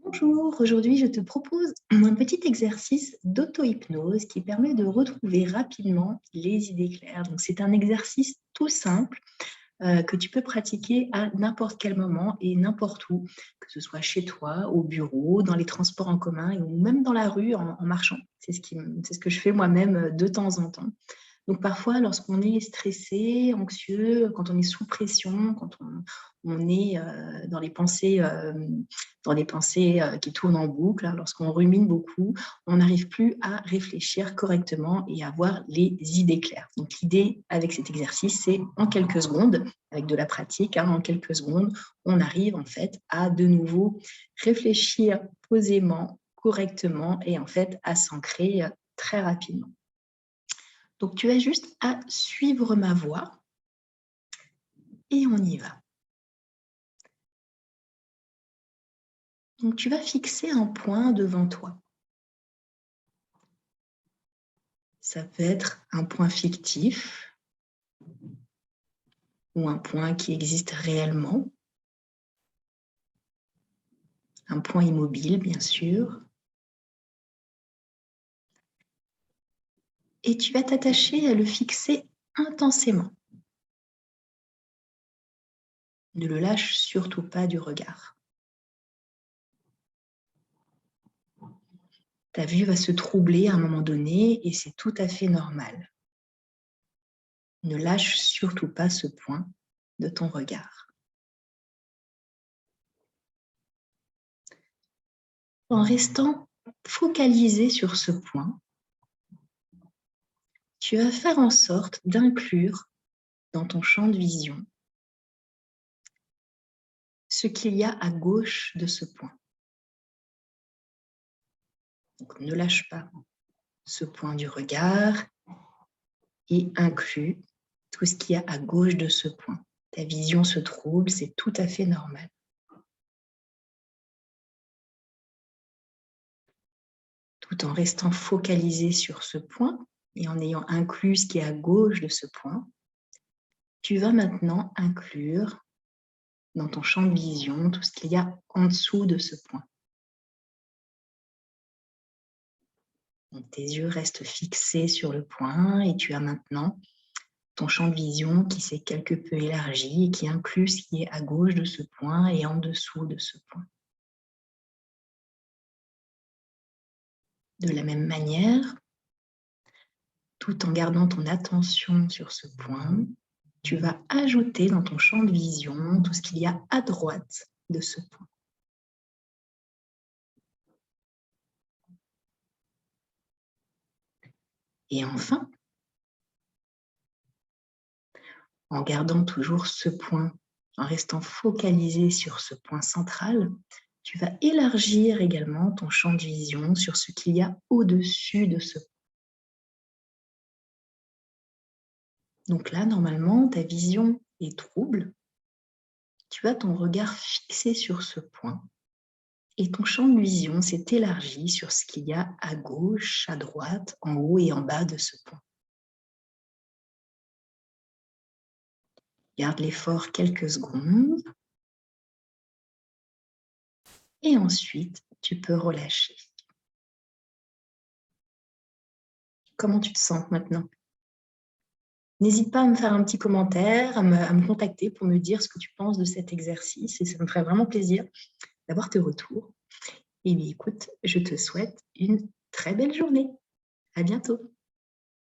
Bonjour, aujourd'hui je te propose un petit exercice d'auto-hypnose qui permet de retrouver rapidement les idées claires. Donc c'est un exercice tout simple que tu peux pratiquer à n'importe quel moment et n'importe où, que ce soit chez toi, au bureau, dans les transports en commun ou même dans la rue en marchant. C'est ce que je fais moi-même de temps en temps. Donc parfois, lorsqu'on est stressé, anxieux, quand on est sous pression, quand on est dans les pensées qui tournent en boucle, hein, lorsqu'on rumine beaucoup, on n'arrive plus à réfléchir correctement et à avoir les idées claires. Donc l'idée avec cet exercice, c'est en quelques secondes, avec de la pratique, hein, en quelques secondes, on arrive en fait à de nouveau réfléchir posément, correctement et en fait à s'ancrer très rapidement. Donc, tu as juste à suivre ma voix et on y va. Donc, tu vas fixer un point devant toi. Ça peut être un point fictif ou un point qui existe réellement. Un point immobile, bien sûr. Et tu vas t'attacher à le fixer intensément. Ne le lâche surtout pas du regard. Ta vue va se troubler à un moment donné et c'est tout à fait normal. Ne lâche surtout pas ce point de ton regard. En restant focalisé sur ce point, tu vas faire en sorte d'inclure dans ton champ de vision ce qu'il y a à gauche de ce point. Donc, ne lâche pas ce point du regard et inclus tout ce qu'il y a à gauche de ce point. Ta vision se trouble, c'est tout à fait normal. Tout en restant focalisé sur ce point et en ayant inclus ce qui est à gauche de ce point, tu vas maintenant inclure dans ton champ de vision tout ce qu'il y a en dessous de ce point. Donc, tes yeux restent fixés sur le point et tu as maintenant ton champ de vision qui s'est quelque peu élargi et qui inclut ce qui est à gauche de ce point et en dessous de ce point. De la même manière, tout en gardant ton attention sur ce point, tu vas ajouter dans ton champ de vision tout ce qu'il y a à droite de ce point. Et enfin, en gardant toujours ce point, en restant focalisé sur ce point central, tu vas élargir également ton champ de vision sur ce qu'il y a au-dessus de ce point. Donc là, normalement, ta vision est trouble. Tu as ton regard fixé sur ce point et ton champ de vision s'est élargi sur ce qu'il y a à gauche, à droite, en haut et en bas de ce point. Garde l'effort quelques secondes et ensuite, tu peux relâcher. Comment tu te sens maintenant? N'hésite pas à me faire un petit commentaire, à me contacter pour me dire ce que tu penses de cet exercice et ça me ferait vraiment plaisir d'avoir tes retours. Et bien écoute, je te souhaite une très belle journée. À bientôt.